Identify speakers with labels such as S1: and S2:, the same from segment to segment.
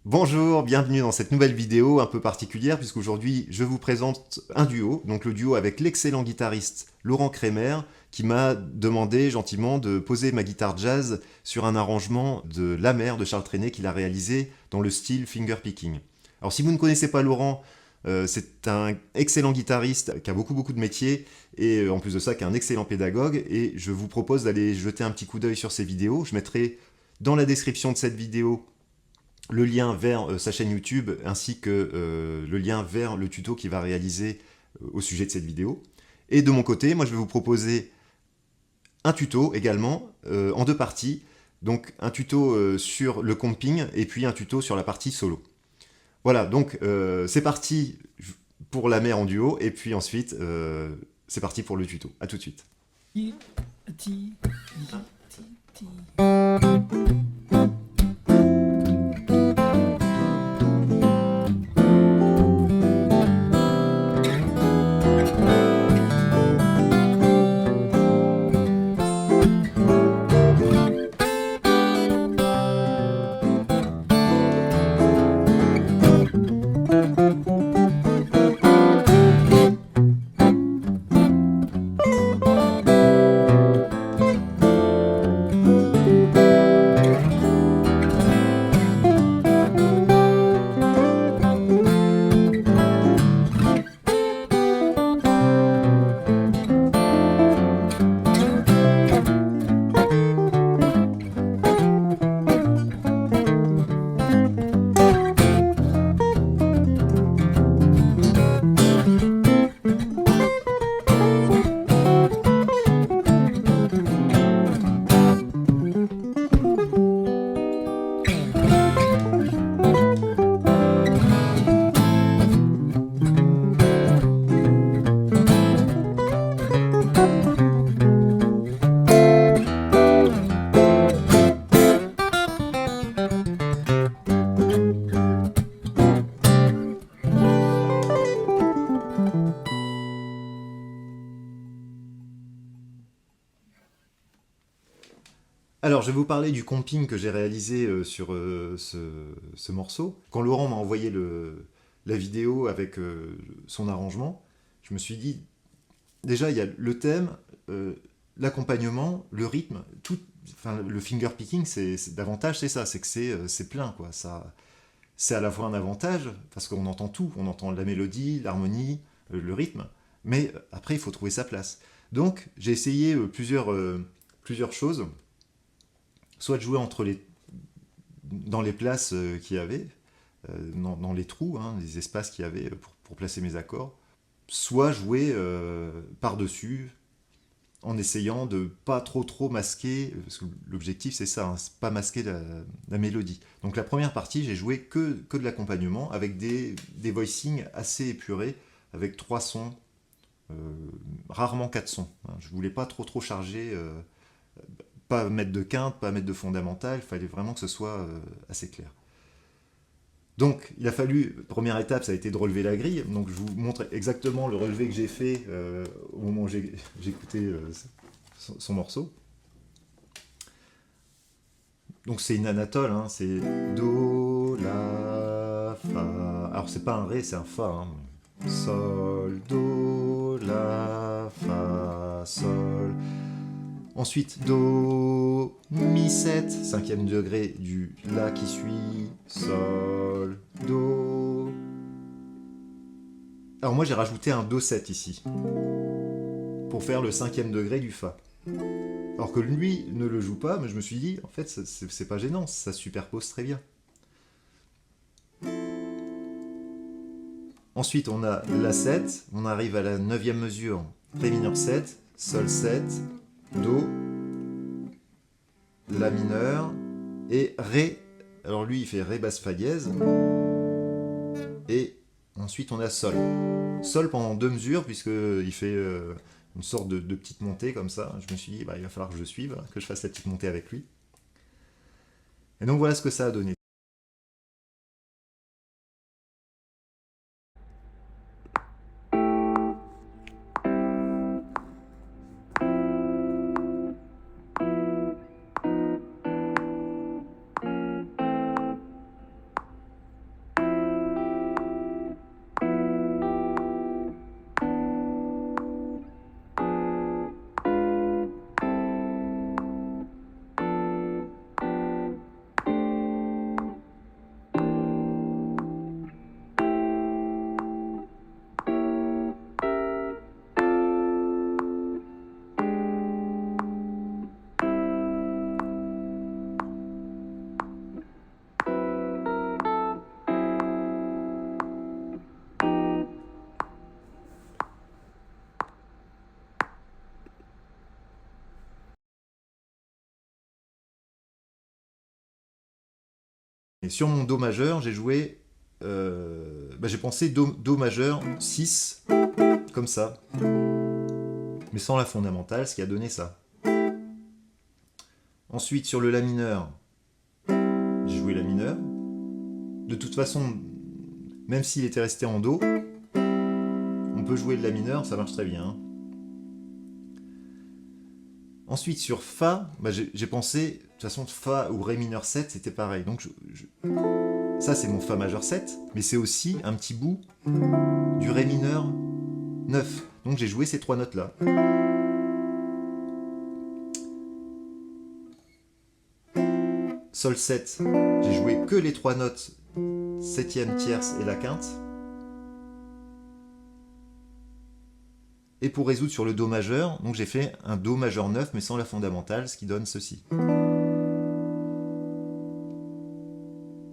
S1: Bonjour, bienvenue dans cette nouvelle vidéo un peu particulière puisqu'aujourd'hui je vous présente un duo, donc le duo avec l'excellent guitariste Laurent Kremer qui m'a demandé gentiment de poser ma guitare jazz sur un arrangement de La Mer de Charles Trenet qu'il a réalisé dans le style fingerpicking. Alors si vous ne connaissez pas Laurent, c'est un excellent guitariste qui a beaucoup de métiers et en plus de ça qui est un excellent pédagogue et je vous propose d'aller jeter un petit coup d'œil sur ses vidéos. Je mettrai dans la description de cette vidéo le lien vers sa chaîne YouTube ainsi que le lien vers le tuto qu'il va réaliser au sujet de cette vidéo. Et de mon côté, moi je vais vous proposer un tuto également en deux parties. Donc un tuto sur le comping et puis un tuto sur la partie solo. Voilà, donc c'est parti pour La Mer en duo et puis ensuite c'est parti pour le tuto. A tout de suite. Alors, je vais vous parler du comping que j'ai réalisé sur ce morceau. Quand Laurent m'a envoyé la vidéo avec son arrangement, je me suis dit, déjà, il y a le thème, l'accompagnement, le rythme, tout, enfin, le finger picking, davantage c'est ça, c'est que c'est plein, quoi. Ça, c'est à la fois un avantage, parce qu'on entend tout, on entend la mélodie, l'harmonie, le rythme, mais après, il faut trouver sa place. Donc, j'ai essayé plusieurs choses, soit de jouer dans les places qu'il y avait, dans les trous, hein, les espaces qu'il y avait pour placer mes accords, soit jouer par-dessus, en essayant de pas trop masquer, parce que l'objectif c'est ça, hein, c'est pas masquer la mélodie. Donc la première partie, j'ai joué que de l'accompagnement, avec des voicings assez épurés, avec 3 sons, rarement 4 sons. Hein. Je voulais pas trop charger, pas mettre de quinte, pas mettre de fondamental, il fallait vraiment que ce soit assez clair. Donc, il a fallu, première étape, ça a été de relever la grille. Donc, je vous montre exactement le relevé que j'ai fait au moment où j'ai écouté son morceau. Donc, c'est une anatole, hein, c'est Do, La, Fa. Alors, c'est pas un Ré, c'est un Fa. Hein. Sol, Do, La, Fa, Sol. Ensuite, Do, Mi 7, cinquième degré du La qui suit, Sol, Do. Alors moi j'ai rajouté un Do 7 ici, pour faire le cinquième degré du Fa. Alors que lui ne le joue pas, mais je me suis dit, en fait c'est pas gênant, ça se superpose très bien. Ensuite on a La 7, on arrive à la 9e mesure, Ré mineur 7, Sol 7, Do, La mineur, et Ré, alors lui il fait Ré basse Fa dièse, et ensuite on a Sol. Sol pendant 2 mesures, puisqu'il fait une sorte de petite montée comme ça. Je me suis dit, bah, il va falloir que je suive, que je fasse la petite montée avec lui. Et donc voilà ce que ça a donné. Et sur mon Do majeur, j'ai joué... j'ai pensé Do majeur 6, comme ça. Mais sans la fondamentale, ce qui a donné ça. Ensuite, sur le La mineur, j'ai joué La mineur. De toute façon, même s'il était resté en Do, on peut jouer le La mineur, ça marche très bien. Hein. Ensuite, sur Fa, j'ai pensé, de toute façon, Fa ou Ré mineur 7, c'était pareil. Donc, ça, c'est mon Fa majeur 7, mais c'est aussi un petit bout du Ré mineur 9. Donc, j'ai joué ces trois notes-là. Sol 7, j'ai joué que les trois notes, septième, tierce et la quinte. Et pour résoudre sur le Do majeur, donc j'ai fait un Do majeur 9, mais sans la fondamentale, ce qui donne ceci.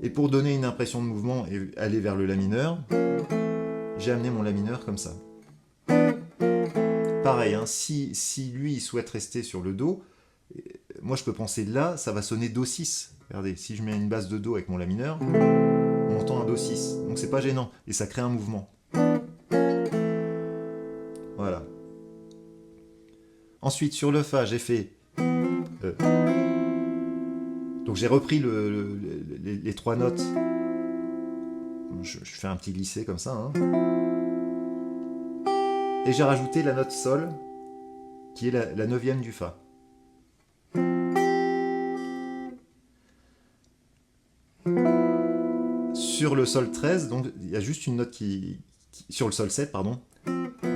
S1: Et pour donner une impression de mouvement et aller vers le La mineur, j'ai amené mon La mineur comme ça. Pareil, hein, si lui il souhaite rester sur le Do, moi je peux penser là, ça va sonner Do 6. Regardez, si je mets une basse de Do avec mon La mineur, on entend un Do 6. Donc c'est pas gênant, et ça crée un mouvement. Voilà. Ensuite, sur le Fa, j'ai fait... donc j'ai repris les trois notes. Je fais un petit glissé comme ça. Hein. Et j'ai rajouté la note Sol, qui est la neuvième du Fa. Sur le Sol 13, donc il y a juste une note sur le Sol 7, pardon.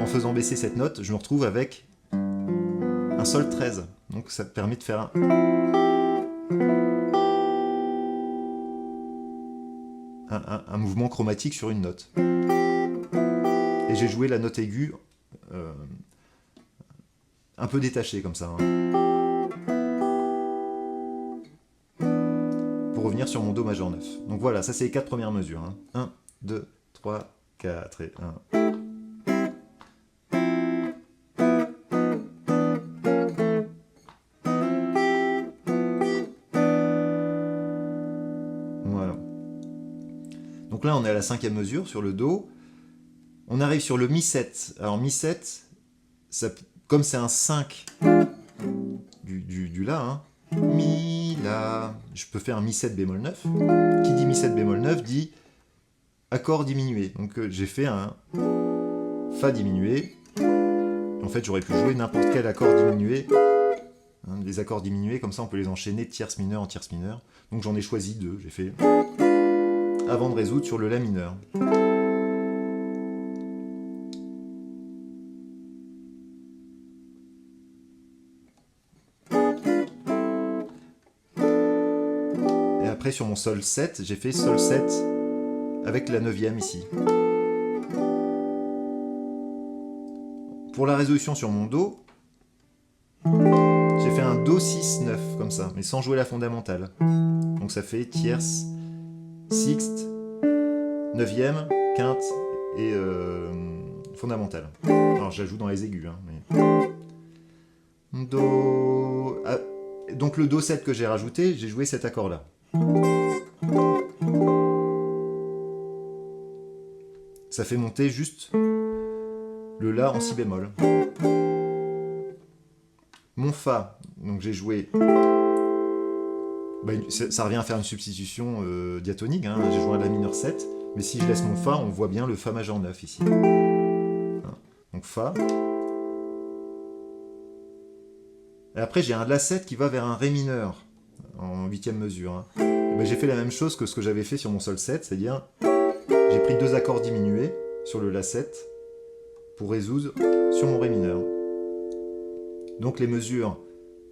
S1: En faisant baisser cette note, je me retrouve avec un Sol 13. Donc ça permet de faire un mouvement chromatique sur une note. Et j'ai joué la note aiguë un peu détachée comme ça. Hein, pour revenir sur mon Do majeur 9. Donc voilà, ça c'est les 4 premières mesures. Hein. 1, 2, 3, 4 et 1. Donc là, on est à la 5e mesure sur le Do. On arrive sur le Mi 7. Alors Mi 7, ça, comme c'est un 5 du La, hein, Mi, La, je peux faire un Mi 7 bémol 9. Qui dit Mi 7 bémol 9 dit accord diminué. Donc j'ai fait un Fa diminué. En fait, j'aurais pu jouer n'importe quel accord diminué. Hein, les accords diminués, comme ça, on peut les enchaîner de tierce mineure en tierce mineure. Donc j'en ai choisi 2. J'ai fait... avant de résoudre sur le La mineur. Et après sur mon Sol 7, j'ai fait Sol 7 avec la 9e ici. Pour la résolution sur mon Do, j'ai fait un Do 6, 9, comme ça, mais sans jouer la fondamentale. Donc ça fait tierce, sixte, 9e, quinte et fondamentale. Alors j'ajoute dans les aigus. Hein, mais... Do... Ah, donc le Do 7 que j'ai rajouté, j'ai joué cet accord-là. Ça fait monter juste le La en Si bémol. Mon Fa, donc j'ai joué... ça revient à faire une substitution diatonique, hein, j'ai joué un La mineur 7, mais si je laisse mon Fa, on voit bien le Fa majeur 9 ici. Hein, donc Fa. Et après j'ai un La 7 qui va vers un Ré mineur, en 8e mesure. Hein. J'ai fait la même chose que ce que j'avais fait sur mon Sol 7, c'est-à-dire j'ai pris 2 accords diminués sur le La 7 pour résoudre sur mon Ré mineur. Donc les mesures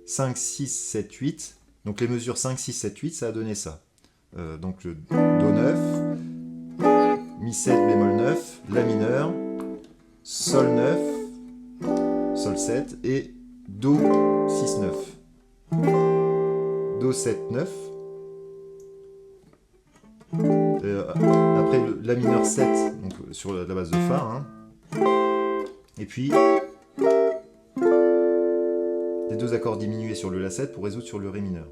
S1: 5, 6, 7, 8... Donc les mesures 5, 6, 7, 8, ça a donné ça. Donc le Do 9, Mi 7 bémol 9, La mineur, Sol 9, Sol 7 et Do 6, 9. Do 7, 9. Après le La mineur 7, donc sur la base de Fa. Hein. Et puis les 2 accords diminués sur le La 7 pour résoudre sur le Ré mineur.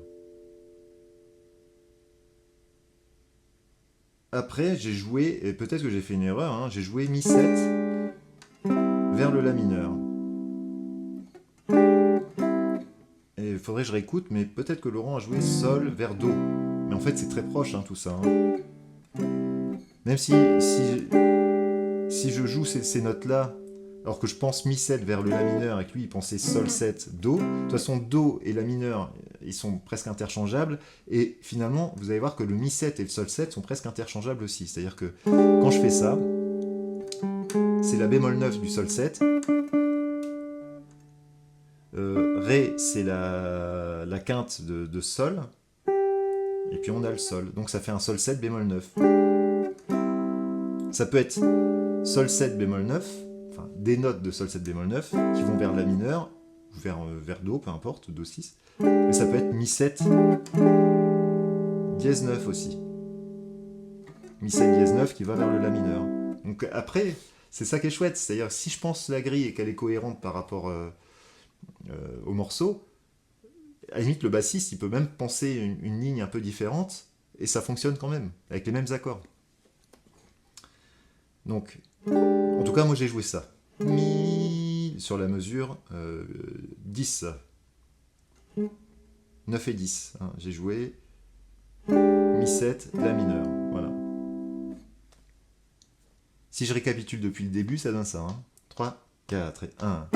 S1: après, j'ai joué, et peut-être que j'ai fait une erreur, hein, j'ai joué Mi7 vers le La mineur. Et il faudrait que je réécoute, mais peut-être que Laurent a joué Sol vers Do. Mais en fait, c'est très proche, hein, tout ça. Hein. Même si je joue ces notes-là, alors que je pense Mi7 vers le La mineur et que lui, il pensait Sol 7, Do. De toute façon, Do et La mineur, ils sont presque interchangeables. Et finalement, vous allez voir que le Mi7 et le Sol 7 sont presque interchangeables aussi. C'est-à-dire que quand je fais ça, c'est la bémol 9 du Sol 7. Ré, c'est la quinte de Sol. Et puis on a le Sol. Donc ça fait un Sol 7 bémol 9. Ça peut être Sol 7 bémol 9, enfin des notes de Sol 7 bémol 9 qui vont vers La mineur, ou vers Do, peu importe, Do 6. Mais ça peut être Mi 7 dièse 9 aussi. Mi 7 dièse 9 qui va vers le La mineur. Donc après, c'est ça qui est chouette. C'est-à-dire si je pense la grille et qu'elle est cohérente par rapport au morceau, à la limite le bassiste il peut même penser une ligne un peu différente et ça fonctionne quand même, avec les mêmes accords. Donc, en tout cas, moi j'ai joué ça. Mi sur la mesure 10. 9 et 10. Hein. J'ai joué Mi 7, La mineur. Voilà. Si je récapitule depuis le début, ça donne ça. Hein. 3, 4 et 1.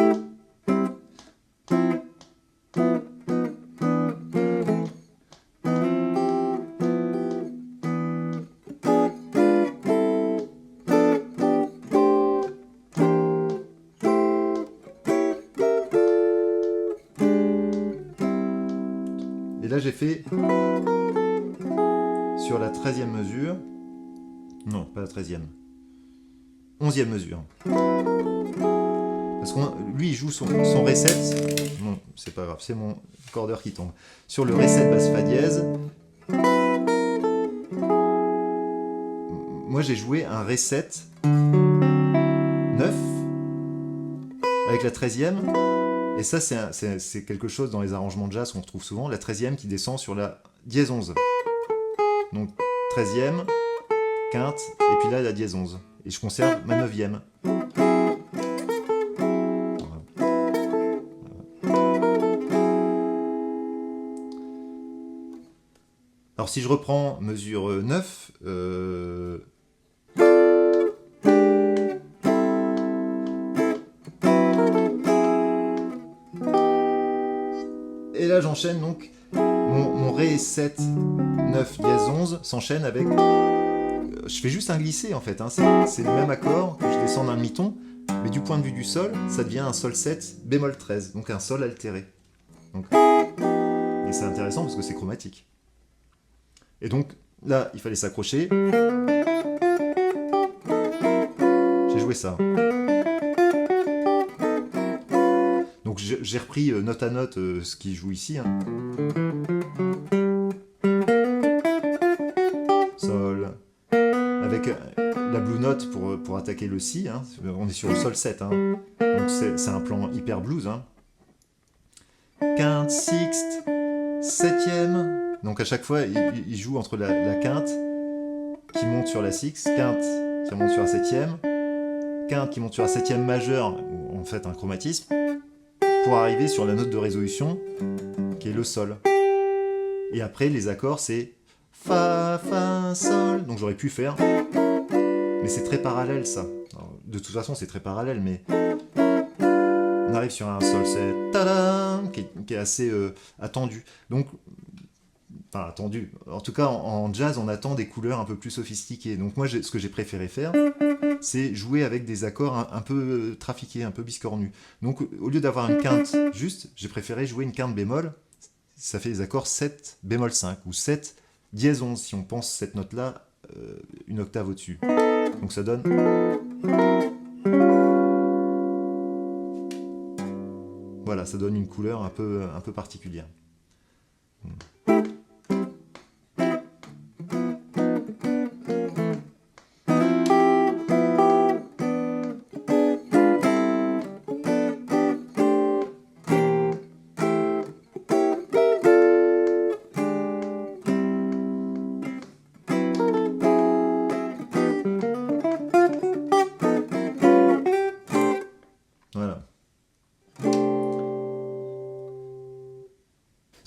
S1: Et là, j'ai fait sur la 13e mesure. Non, pas la 13e. 11e mesure. Parce que lui, il joue son Ré 7. Non, c'est pas grave, c'est mon cordeur qui tombe. Sur le Ré 7 basse Fa dièse, moi j'ai joué un Ré 7 9 avec la 13e. Et ça, c'est quelque chose dans les arrangements de jazz qu'on retrouve souvent, la 13e qui descend sur la dièse 11. Donc 13e, quinte, et puis là la dièse 11. Et je conserve ma 9e. Alors si je reprends mesure 9, et là j'enchaîne donc mon Ré 7, 9, dièse 11 s'enchaîne avec... je fais juste un glissé en fait, hein. C'est le même accord que je descends d'un demi-ton, mais du point de vue du Sol, ça devient un Sol 7 bémol 13, donc un Sol altéré. Donc, et c'est intéressant parce que c'est chromatique. Et donc là, il fallait s'accrocher. J'ai joué ça. Donc j'ai repris note à note ce qu'il joue ici. Hein. Sol. Avec la blue note pour attaquer le Si. Hein. On est sur le Sol 7. Hein. Donc c'est un plan hyper blues. Hein. Quinte, sixte, septième. Donc à chaque fois, il joue entre la quinte qui monte sur la sixte, quinte qui monte sur la septième, quinte qui monte sur la septième majeure, ou en fait un chromatisme, pour arriver sur la note de résolution qui est le Sol. Et après, les accords, c'est Fa, Fa, Sol. Donc j'aurais pu faire, mais c'est très parallèle ça. Alors, de toute façon, c'est très parallèle, mais on arrive sur un Sol 7, tadam, qui est assez attendu. Donc, enfin attendu. En tout cas, en jazz, on attend des couleurs un peu plus sophistiquées. Donc moi, ce que j'ai préféré faire, c'est jouer avec des accords un peu trafiqués, un peu biscornus. Donc au lieu d'avoir une quinte juste, j'ai préféré jouer une quinte bémol. Ça fait des accords 7 bémol 5 ou 7 dièse 11 si on pense cette note-là une octave au-dessus. Donc ça donne... Voilà, ça donne une couleur un peu particulière.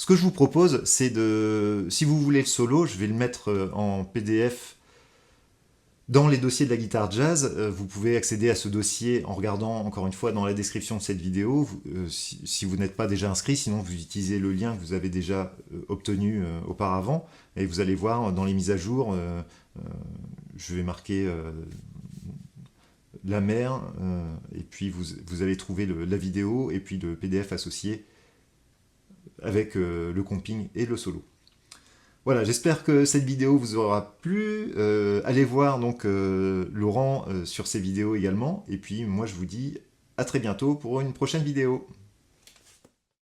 S1: Ce que je vous propose, c'est de... Si vous voulez le solo, je vais le mettre en PDF dans les dossiers de la guitare jazz. Vous pouvez accéder à ce dossier en regardant, encore une fois, dans la description de cette vidéo. Si vous n'êtes pas déjà inscrit, sinon vous utilisez le lien que vous avez déjà obtenu auparavant. Et vous allez voir dans les mises à jour, je vais marquer la mer, et puis vous allez trouver la vidéo et puis le PDF associé avec le comping et le solo. Voilà, j'espère que cette vidéo vous aura plu. Allez voir donc Laurent sur ses vidéos également. Et puis moi je vous dis à très bientôt pour une prochaine vidéo.